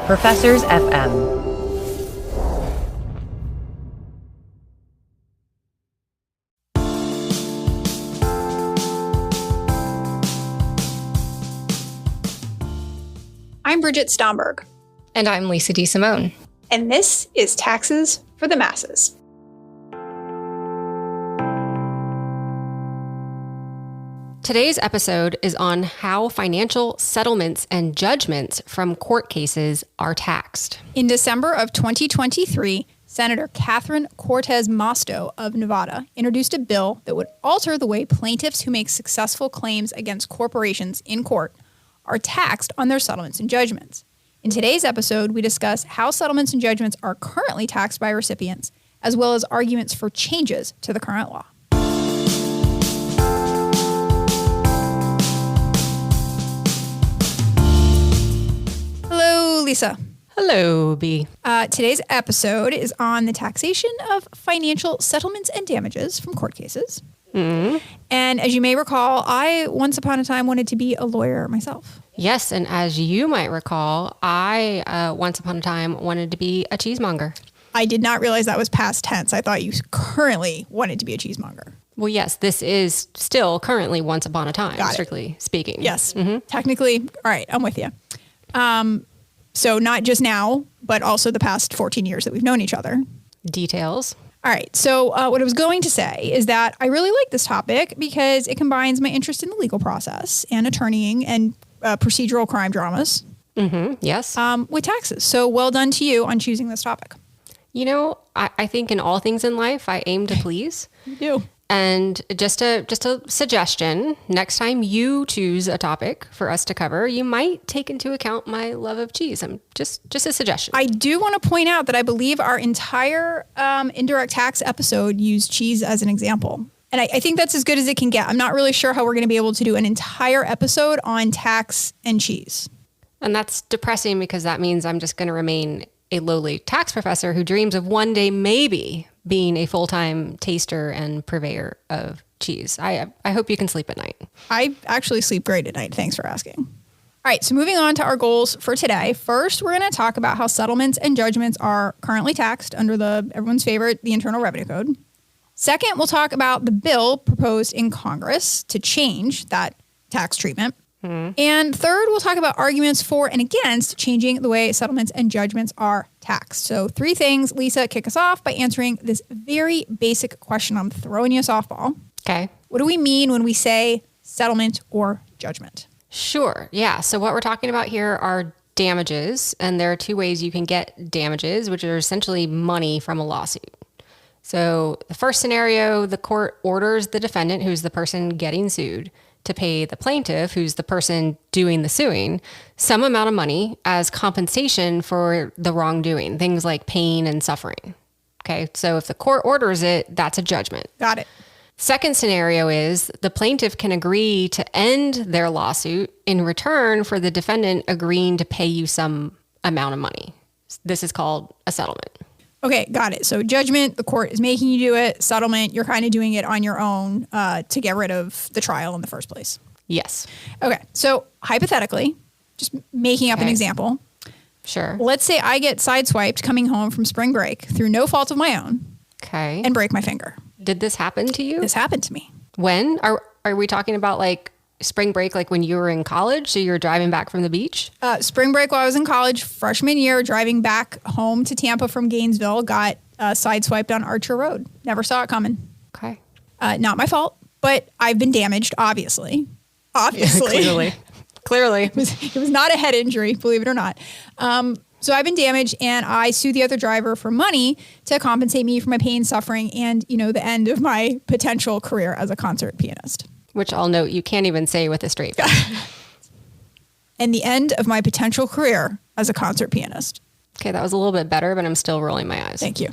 Professors FM. I'm Bridget Stomberg. And I'm Lisa DeSimone. And this is Taxes for the Masses. Today's episode is on how financial settlements and judgments from court cases are taxed. In December of 2023, Senator Catherine Cortez Masto of Nevada introduced a bill that would alter the way plaintiffs who make successful claims against corporations in court are taxed on their settlements and judgments. In today's episode, we discuss how settlements and judgments are currently taxed by recipients, as well as arguments for changes to the current law. Hello, Lisa. Hello, B. Today's episode is on the taxation of financial settlements and damages from court cases. Mm-hmm. And as you may recall, I once upon a time wanted to be a lawyer myself. Yes, and as you might recall, I once upon a time wanted to be a cheesemonger. I did not realize that was past tense. I thought you currently wanted to be a cheesemonger. Well, yes, this is still currently once upon a time, strictly speaking. Yes, technically. All right, I'm with you. So not just now, but also the past 14 years that we've known each other. Details. All right. So what I was going to say is that I really like this topic because it combines my interest in the legal process and attorneying and procedural crime dramas. Mm-hmm. Yes. With taxes. So well done to you on choosing this topic. You know, I think in all things in life, I aim to please. You do. And just a suggestion, next time you choose a topic for us to cover, you might take into account my love of cheese. Just a suggestion. I do want to point out that I believe our entire indirect tax episode used cheese as an example. And I think that's as good as it can get. I'm not really sure how we're going to be able to do an entire episode on tax and cheese. And that's depressing because that means I'm just going to remain a lowly tax professor who dreams of one day maybe being a full-time taster and purveyor of cheese. I hope you can sleep at night. I actually sleep great at night. Thanks for asking. All right, so moving on to our goals for today. First, we're going to talk about how settlements and judgments are currently taxed under everyone's favorite, the Internal Revenue Code. Second, we'll talk about the bill proposed in Congress to change that tax treatment. And third, we'll talk about arguments for and against changing the way settlements and judgments are taxed. So 3 things. Lisa, kick us off by answering this very basic question. I'm throwing you a softball. Okay. What do we mean when we say settlement or judgment? Sure. Yeah. So what we're talking about here are damages. And there are 2 ways you can get damages, which are essentially money from a lawsuit. So the first scenario, the court orders the defendant, who's the person getting sued, to pay the plaintiff, who's the person doing the suing, some amount of money as compensation for the wrongdoing, things like pain and suffering. Okay, so if the court orders it, that's a judgment. Got it. Second scenario is the plaintiff can agree to end their lawsuit in return for the defendant agreeing to pay you some amount of money. This is called a settlement. Okay, got it. So judgment, the court is making you do it. Settlement, you're kind of doing it on your own to get rid of the trial in the first place. Yes. Okay, so hypothetically, just making up an example. Sure. Let's say I get sideswiped coming home from spring break through no fault of my own. Okay. And break my finger. Did this happen to you? This happened to me. When? Are we talking about like spring break, like when you were in college, so you were driving back from the beach? Spring break while I was in college, freshman year, driving back home to Tampa from Gainesville, got sideswiped on Archer Road. Never saw it coming. Okay. Not my fault, but I've been damaged, obviously. Clearly. It was not a head injury, believe it or not. So I've been damaged, and I sued the other driver for money to compensate me for my pain, suffering, and, the end of my potential career as a concert pianist. Which I'll note you can't even say with a straight face. And the end of my potential career as a concert pianist. Okay, that was a little bit better, but I'm still rolling my eyes. Thank you.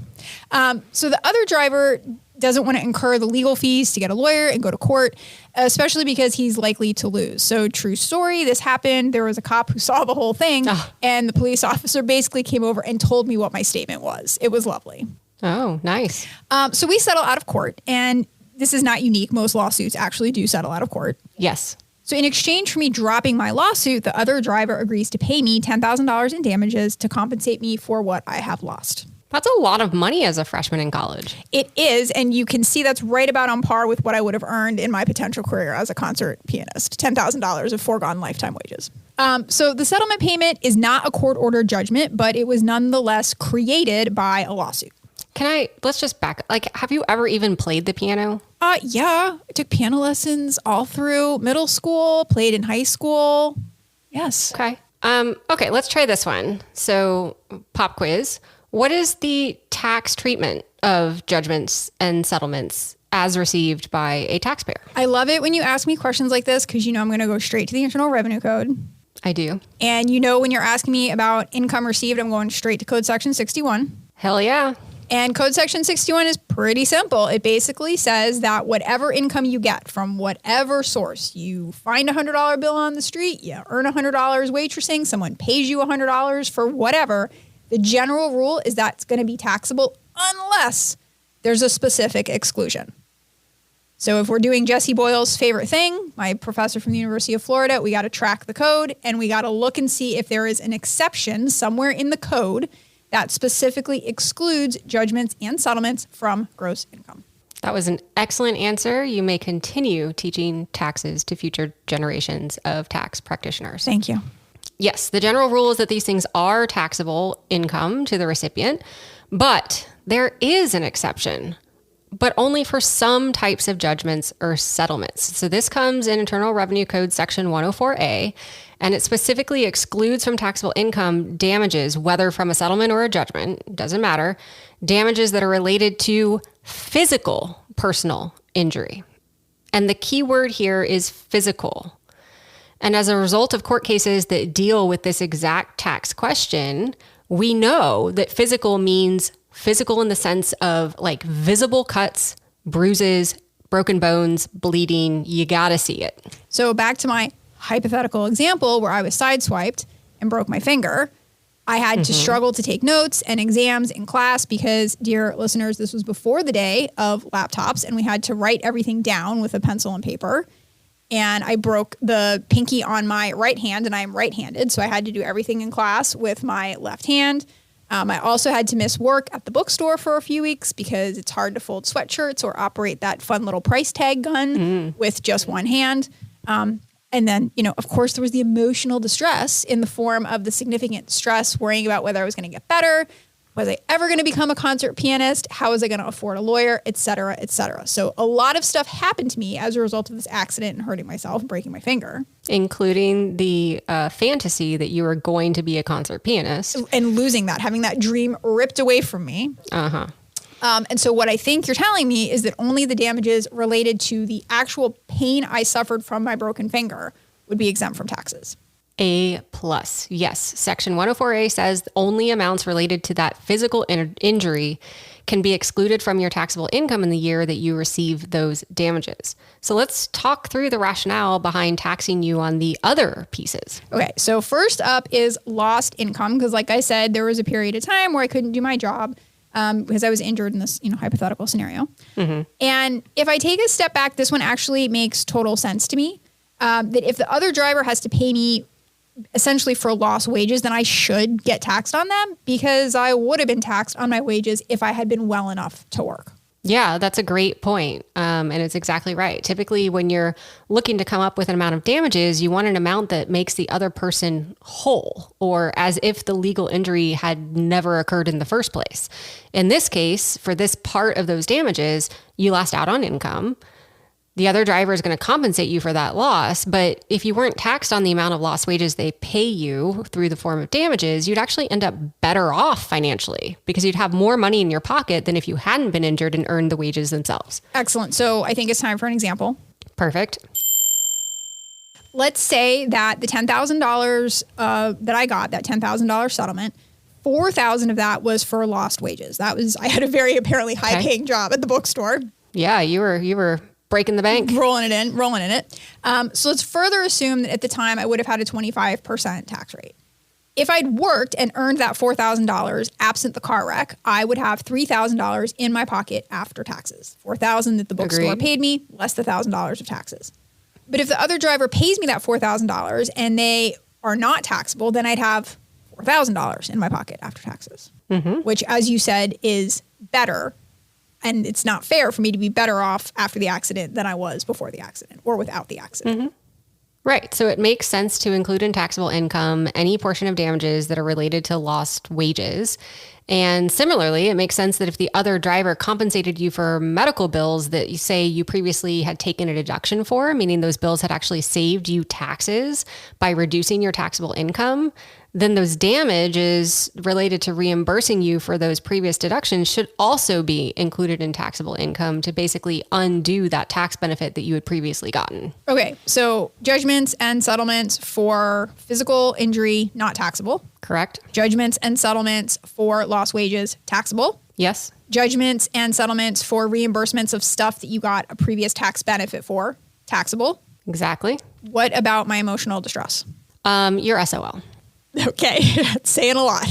So the other driver doesn't want to incur the legal fees to get a lawyer and go to court, especially because he's likely to lose. So true story, this happened. There was a cop who saw the whole thing, and the police officer basically came over and told me what my statement was. It was lovely. Oh, nice. So we settle out of court, and this is not unique. Most lawsuits actually do settle out of court. Yes. So in exchange for me dropping my lawsuit, the other driver agrees to pay me $10,000 in damages to compensate me for what I have lost. That's a lot of money as a freshman in college. It is, and you can see that's right about on par with what I would have earned in my potential career as a concert pianist, $10,000 of foregone lifetime wages. So the settlement payment is not a court-ordered judgment, but it was nonetheless created by a lawsuit. Let's just back, have you ever even played the piano? Yeah. I took piano lessons all through middle school, played in high school. Yes. Okay. Okay, let's try this one. So, pop quiz. What is the tax treatment of judgments and settlements as received by a taxpayer? I love it when you ask me questions like this because I'm going to go straight to the Internal Revenue Code. I do. And when you're asking me about income received, I'm going straight to Code Section 61. Hell yeah. And Code Section 61 is pretty simple. It basically says that whatever income you get from whatever source, you find a $100 bill on the street, you earn $100 waitressing, someone pays you $100 for whatever, the general rule is that it's going to be taxable unless there's a specific exclusion. So if we're doing Jesse Boyle's favorite thing, my professor from the University of Florida, we got to track the code and we got to look and see if there is an exception somewhere in the code that specifically excludes judgments and settlements from gross income. That was an excellent answer. You may continue teaching taxes to future generations of tax practitioners. Thank you. Yes, the general rule is that these things are taxable income to the recipient, but there is an exception, but only for some types of judgments or settlements. So this comes in Internal Revenue Code Section 104A, and it specifically excludes from taxable income damages, whether from a settlement or a judgment, doesn't matter, damages that are related to physical personal injury. And the key word here is physical. And as a result of court cases that deal with this exact tax question, we know that physical means physical in the sense of visible cuts, bruises, broken bones, bleeding. You gotta see it. So back to my hypothetical example where I was sideswiped and broke my finger. I had to struggle to take notes and exams in class because, dear listeners, this was before the day of laptops and we had to write everything down with a pencil and paper. And I broke the pinky on my right hand, and I'm right-handed, so I had to do everything in class with my left hand. I also had to miss work at the bookstore for a few weeks because it's hard to fold sweatshirts or operate that fun little price tag gun with just one hand. And then, of course, there was the emotional distress in the form of the significant stress worrying about whether I was going to get better. Was I ever going to become a concert pianist? How was I going to afford a lawyer, et cetera, et cetera? So a lot of stuff happened to me as a result of this accident and hurting myself and breaking my finger. Including the fantasy that you were going to be a concert pianist. And losing that, having that dream ripped away from me. And so what I think you're telling me is that only the damages related to the actual pain I suffered from my broken finger would be exempt from taxes. A+. Yes. Section 104A says only amounts related to that physical injury can be excluded from your taxable income in the year that you receive those damages. So let's talk through the rationale behind taxing you on the other pieces. Okay. So first up is lost income. Because like I said, there was a period of time where I couldn't do my job because I was injured in this, hypothetical scenario. And if I take a step back, this one actually makes total sense to me. That if the other driver has to pay me essentially for lost wages, then I should get taxed on them because I would have been taxed on my wages if I had been well enough to work. Yeah, that's a great point. And it's exactly right. Typically, when you're looking to come up with an amount of damages, you want an amount that makes the other person whole or as if the legal injury had never occurred in the first place. In this case, for this part of those damages, you lost out on income. The other driver is going to compensate you for that loss. But if you weren't taxed on the amount of lost wages they pay you through the form of damages, you'd actually end up better off financially because you'd have more money in your pocket than if you hadn't been injured and earned the wages themselves. Excellent. So I think it's time for an example. Perfect. Let's say that the $10,000 that I got, that $10,000 settlement, $4,000 of that was for lost wages. I had a very apparently high paying job at the bookstore. Yeah, you were breaking the bank. Rolling in it. So let's further assume that at the time I would have had a 25% tax rate. If I'd worked and earned that $4,000 absent the car wreck, I would have $3,000 in my pocket after taxes. $4,000 that the bookstore paid me, less the $1,000 of taxes. But if the other driver pays me that $4,000 and they are not taxable, then I'd have $4,000 in my pocket after taxes, which, as you said, is better. And it's not fair for me to be better off after the accident than I was before the accident or without the accident. Right. So it makes sense to include in taxable income any portion of damages that are related to lost wages. And similarly, it makes sense that if the other driver compensated you for medical bills that you say you previously had taken a deduction for, meaning those bills had actually saved you taxes by reducing your taxable income, then those damages related to reimbursing you for those previous deductions should also be included in taxable income to basically undo that tax benefit that you had previously gotten. Okay, so judgments and settlements for physical injury, not taxable. Correct? Judgments and settlements for lost wages, taxable. Yes. Judgments and settlements for reimbursements of stuff that you got a previous tax benefit for, taxable. Exactly. What about my emotional distress? Your SOL. Okay, that's saying a lot.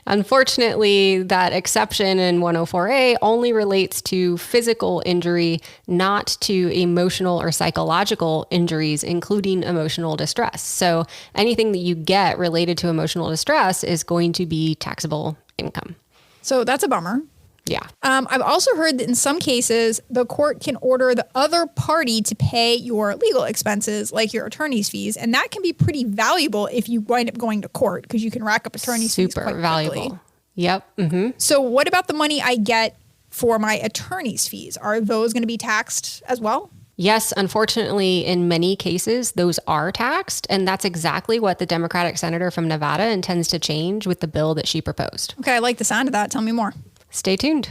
Unfortunately, that exception in 104A only relates to physical injury, not to emotional or psychological injuries, including emotional distress. So anything that you get related to emotional distress is going to be taxable income. So that's a bummer. Yeah. I've also heard that in some cases, the court can order the other party to pay your legal expenses, like your attorney's fees. And that can be pretty valuable if you wind up going to court, because you can rack up attorney's fees quite Super valuable. quickly. Yep. Mm-hmm. So what about the money I get for my attorney's fees? Are those going to be taxed as well? Yes, unfortunately, in many cases, those are taxed. And that's exactly what the Democratic senator from Nevada intends to change with the bill that she proposed. Okay, I like the sound of that. Tell me more. Stay tuned.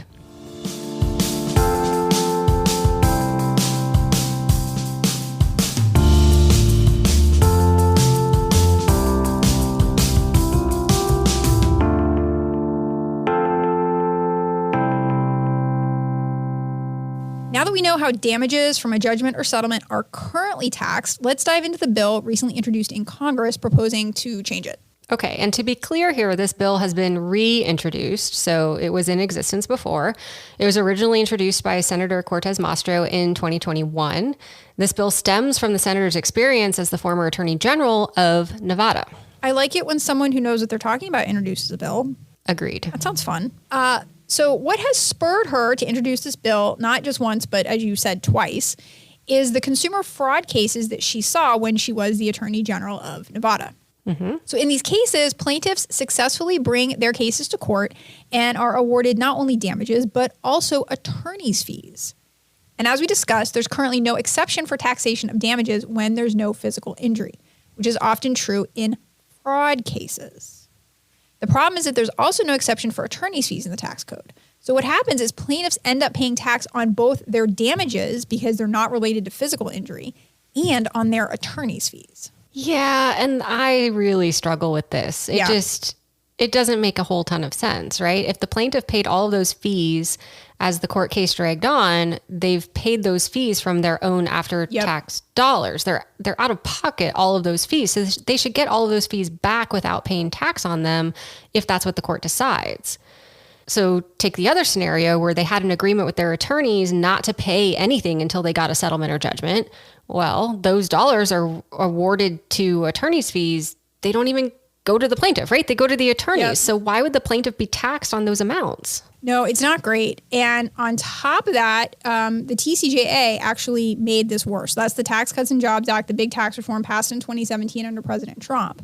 Now that we know how damages from a judgment or settlement are currently taxed, let's dive into the bill recently introduced in Congress proposing to change it. Okay, and to be clear here, this bill has been reintroduced, so it was in existence before. It was originally introduced by Senator Cortez Masto in 2021. This bill stems from the senator's experience as the former Attorney General of Nevada. I like it when someone who knows what they're talking about introduces a bill. Agreed. That sounds fun. So what has spurred her to introduce this bill, not just once, but as you said, twice, is the consumer fraud cases that she saw when she was the Attorney General of Nevada. So in these cases, plaintiffs successfully bring their cases to court and are awarded not only damages, but also attorney's fees. And as we discussed, there's currently no exception for taxation of damages when there's no physical injury, which is often true in fraud cases. The problem is that there's also no exception for attorney's fees in the tax code. So what happens is plaintiffs end up paying tax on both their damages because they're not related to physical injury and on their attorney's fees. Yeah, and I really struggle with this. It doesn't make a whole ton of sense, right? If the plaintiff paid all of those fees as the court case dragged on, they've paid those fees from their own after-tax dollars. They're out of pocket all of those fees. So they should get all of those fees back without paying tax on them if that's what the court decides. So take the other scenario where they had an agreement with their attorneys not to pay anything until they got a settlement or judgment. Well, those dollars are awarded to attorney's fees. They don't even go to the plaintiff, right? They go to the attorneys. Yep. So why would the plaintiff be taxed on those amounts? No, it's not great. And on top of that, the TCJA actually made this worse. That's the Tax Cuts and Jobs Act, the big tax reform passed in 2017 under President Trump.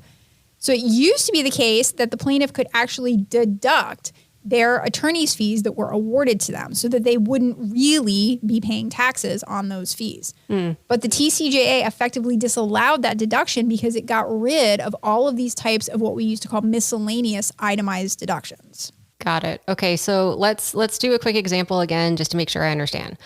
So it used to be the case that the plaintiff could actually deduct their attorney's fees that were awarded to them so that they wouldn't really be paying taxes on those fees. But the TCJA effectively disallowed that deduction because it got rid of all of these types of what we used to call miscellaneous itemized deductions. Got it. Okay, so let's do a quick example again just to make sure I understand.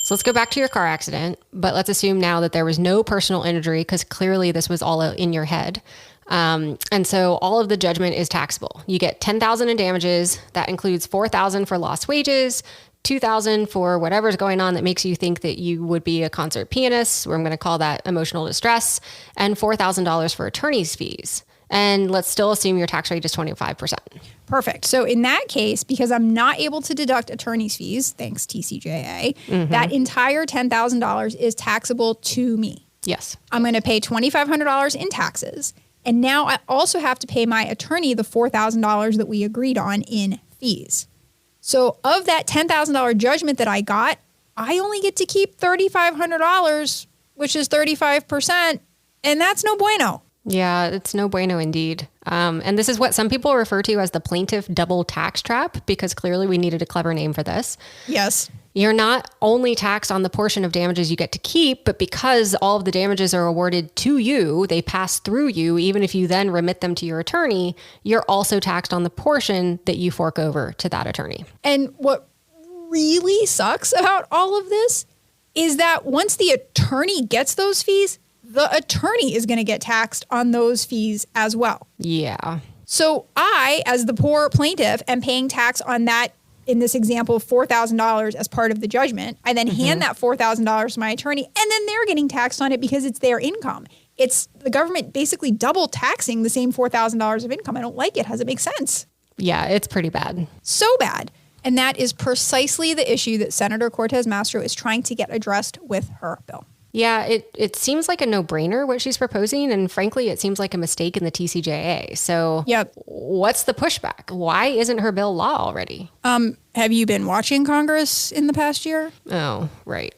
So let's go back to your car accident, but let's assume now that there was no personal injury because clearly this was all in your head. And so all of the judgment is taxable. You get $10,000 in damages. That includes $4,000 for lost wages, $2,000 for whatever's going on that makes you think that you would be a concert pianist, or I'm going to call that emotional distress, and $4,000 for attorney's fees. And let's still assume your tax rate is 25%. Perfect. So in that case, because I'm not able to deduct attorney's fees, thanks TCJA, that entire $10,000 is taxable to me. Yes. I'm going to pay $2,500 in taxes. And now I also have to pay my attorney the $4,000 that we agreed on in fees. So of that $10,000 judgment that I got, I only get to keep $3,500, which is 35%. And that's no bueno. Yeah, it's no bueno indeed. And this is what some people refer to as the plaintiff double tax trap, because clearly we needed a clever name for this. Yes. You're not only taxed on the portion of damages you get to keep, but because all of the damages are awarded to you, they pass through you, even if you then remit them to your attorney, you're also taxed on the portion that you fork over to that attorney. And what really sucks about all of this is that once the attorney gets those fees, the attorney is going to get taxed on those fees as well. Yeah. So I, as the poor plaintiff, am paying tax on that, in this example, $4,000 as part of the judgment. I then hand that $4,000 to my attorney, and then they're getting taxed on it because it's their income. It's the government basically double taxing the same $4,000 of income. I don't like it. How does it make sense? Yeah, it's pretty bad. So bad. And that is precisely the issue that Senator Cortez Masto is trying to get addressed with her bill. Yeah, it seems like a no-brainer what she's proposing, and frankly, it seems like a mistake in the TCJA. So what's the pushback? Why isn't her bill law already? Have you been watching Congress in the past year? Oh, right.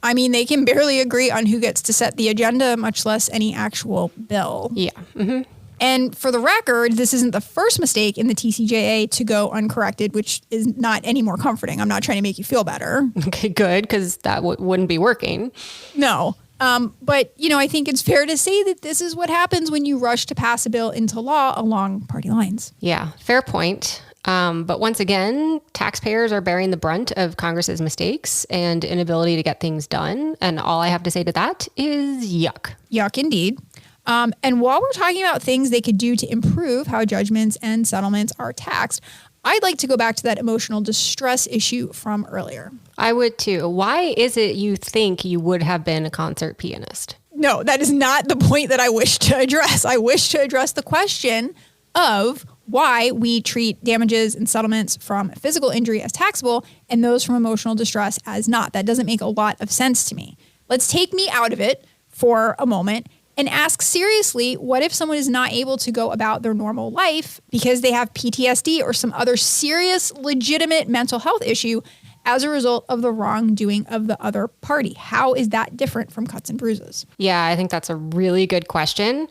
I mean, they can barely agree on who gets to set the agenda, much less any actual bill. Yeah. Mm-hmm. And for the record, this isn't the first mistake in the TCJA to go uncorrected, which is not any more comforting. I'm not trying to make you feel better. Okay, good, because that wouldn't be working. No. But, I think it's fair to say that this is what happens when you rush to pass a bill into law along party lines. Yeah, fair point. But once again, taxpayers are bearing the brunt of Congress's mistakes and inability to get things done. And all I have to say to that is yuck. Yuck indeed. And while we're talking about things they could do to improve how judgments and settlements are taxed, I'd like to go back to that emotional distress issue from earlier. I would too. Why is it you think you would have been a concert pianist? No, that is not the point that I wish to address. I wish to address the question of why we treat damages and settlements from physical injury as taxable and those from emotional distress as not. That doesn't make a lot of sense to me. Let's take me out of it for a moment and ask seriously, what if someone is not able to go about their normal life because they have PTSD or some other serious, legitimate mental health issue as a result of the wrongdoing of the other party? How is that different from cuts and bruises? Yeah, I think that's a really good question.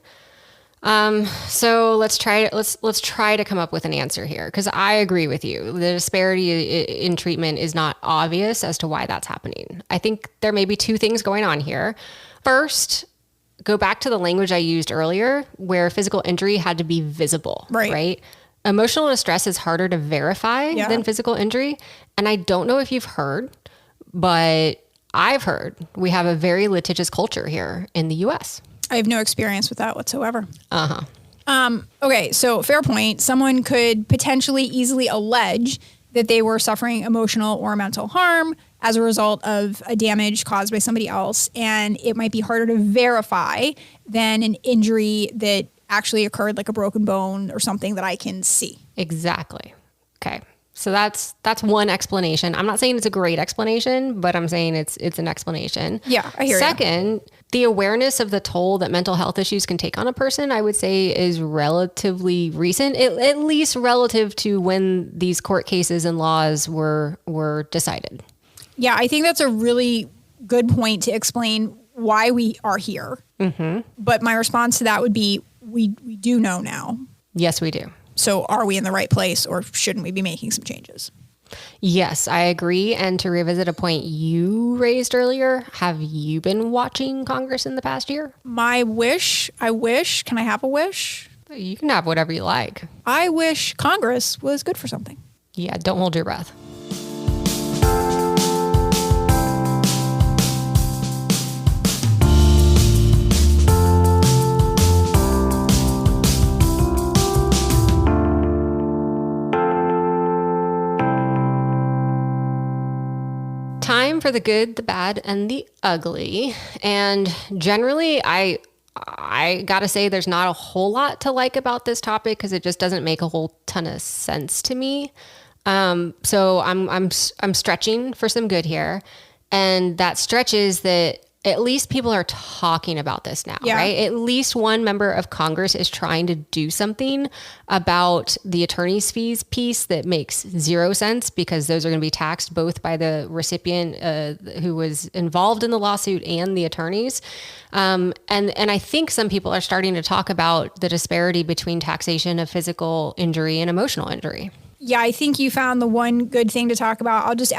So let's try to come up with an answer here, because I agree with you. The disparity in treatment is not obvious as to why that's happening. I think there may be two things going on here. First, go back to the language I used earlier, where physical injury had to be visible, right? Emotional distress is harder to verify than physical injury. And I don't know if you've heard, but I've heard we have a very litigious culture here in the US. I have no experience with that whatsoever. Okay, so fair point. Someone could potentially easily allege that they were suffering emotional or mental harm as a result of a damage caused by somebody else. And it might be harder to verify than an injury that actually occurred, like a broken bone or something that I can see. Exactly. Okay. So that's one explanation. I'm not saying it's a great explanation, but I'm saying it's an explanation. Yeah, I hear you. Second, the awareness of the toll that mental health issues can take on a person, I would say, is relatively recent, at least relative to when these court cases and laws were decided. Yeah, I think that's a really good point to explain why we are here. Mm-hmm. But my response to that would be, we do know now. Yes, we do. So are we in the right place, or shouldn't we be making some changes? Yes, I agree. And to revisit a point you raised earlier, have you been watching Congress in the past year? I wish, can I have a wish? You can have whatever you like. I wish Congress was good for something. Yeah, don't hold your breath. Time for the good, the bad, and the ugly. And generally, I I gotta say, there's not a whole lot to like about this topic because it just doesn't make a whole ton of sense to me. So I'm stretching for some good here, and that stretch is that at least people are talking about this now, right? At least one member of Congress is trying to do something about the attorney's fees piece that makes zero sense because those are going to be taxed both by the recipient who was involved in the lawsuit and the attorneys. And I think some people are starting to talk about the disparity between taxation of physical injury and emotional injury. Yeah, I think you found the one good thing to talk about. I'll just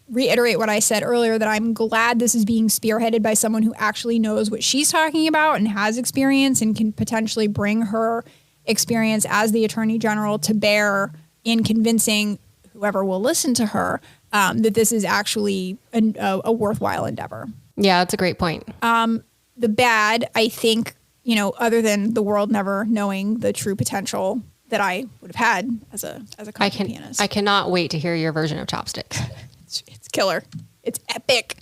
reiterate what I said earlier, that I'm glad this is being spearheaded by someone who actually knows what she's talking about and has experience and can potentially bring her experience as the Attorney General to bear in convincing whoever will listen to her that this is actually a worthwhile endeavor. Yeah, that's a great point. The bad, I think, other than the world never knowing the true potential that I would have had as a concert pianist. I cannot wait to hear your version of Chopsticks. It's killer. It's epic.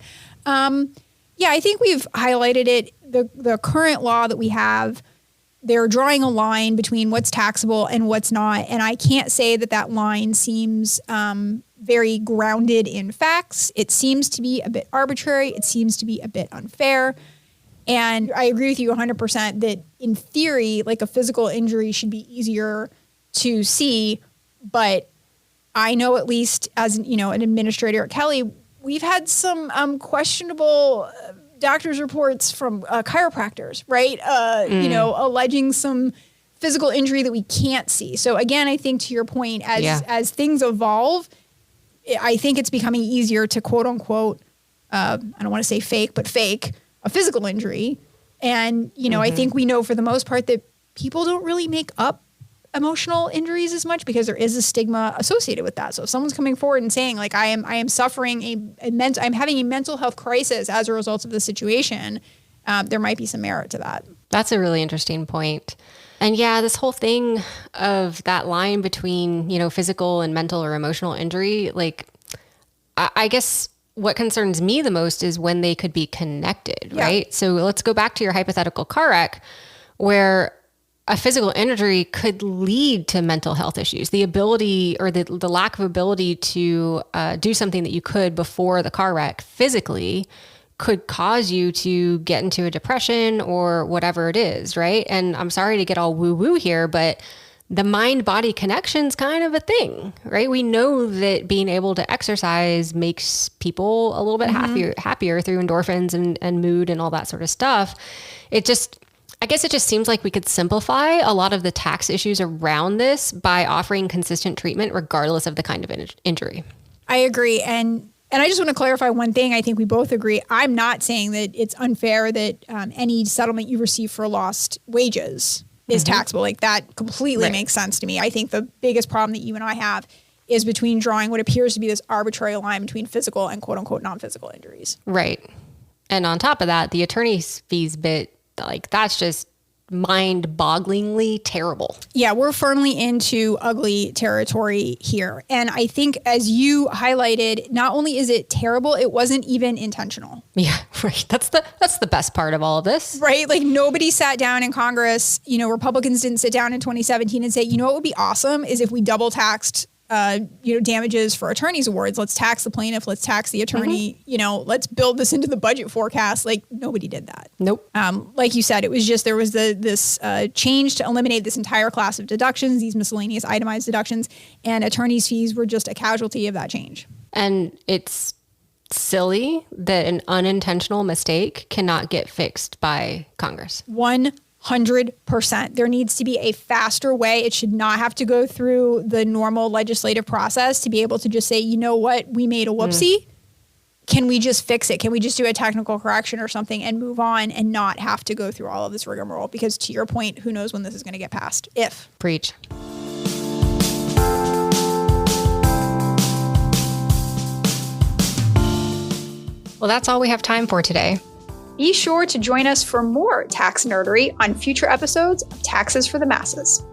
I think we've highlighted it. The current law that we have, they're drawing a line between what's taxable and what's not. And I can't say that line seems very grounded in facts. It seems to be a bit arbitrary. It seems to be a bit unfair. And I agree with you 100% that in theory, like a physical injury should be easier to see, but I know, at least as an administrator at Kelly, we've had some questionable doctor's reports from chiropractors, right? Alleging some physical injury that we can't see. So again, I think to your point, as things evolve, I think it's becoming easier to quote unquote, I don't want to say fake, but fake a physical injury. And, I think we know for the most part that people don't really make up emotional injuries as much because there is a stigma associated with that. So if someone's coming forward and saying like, I am suffering I'm having a mental health crisis as a result of the situation, there might be some merit to that. That's a really interesting point. And yeah, this whole thing of that line between, physical and mental or emotional injury, like, I guess what concerns me the most is when they could be connected, right? So let's go back to your hypothetical car wreck where a physical injury could lead to mental health issues. The ability or the lack of ability to do something that you could before the car wreck physically could cause you to get into a depression or whatever it is, right? And I'm sorry to get all woo-woo here, but the mind-body connection's kind of a thing, right? We know that being able to exercise makes people a little bit happier through endorphins and mood and all that sort of stuff. I guess it just seems like we could simplify a lot of the tax issues around this by offering consistent treatment regardless of the kind of injury. I agree. And I just want to clarify one thing. I think we both agree. I'm not saying that it's unfair that any settlement you receive for lost wages is taxable. Like that completely makes sense to me. I think the biggest problem that you and I have is between drawing what appears to be this arbitrary line between physical and quote unquote non-physical injuries. Right. And on top of that, the attorney's fees bit, like that's just mind-bogglingly terrible. Yeah, we're firmly into ugly territory here. And I think as you highlighted, not only is it terrible, it wasn't even intentional. Yeah, right. That's the best part of all of this. Right? Like nobody sat down in Congress, Republicans didn't sit down in 2017 and say, what would be awesome is if we double taxed damages for attorneys awards. Let's tax the plaintiff. Let's tax the attorney. Let's build this into the budget forecast. Like nobody did that. Nope. Like you said, it was just there was this change to eliminate this entire class of deductions, these miscellaneous itemized deductions, and attorneys' fees were just a casualty of that change. And it's silly that an unintentional mistake cannot get fixed by Congress. 100%. There needs to be a faster way. It should not have to go through the normal legislative process to be able to just say, you know what, we made a whoopsie. Can we just fix it? Can we just do a technical correction or something and move on and not have to go through all of this rigmarole? Because to your point, who knows when this is going to get passed, if. Preach. Well, that's all we have time for today. Be sure to join us for more tax nerdery on future episodes of Taxes for the Masses.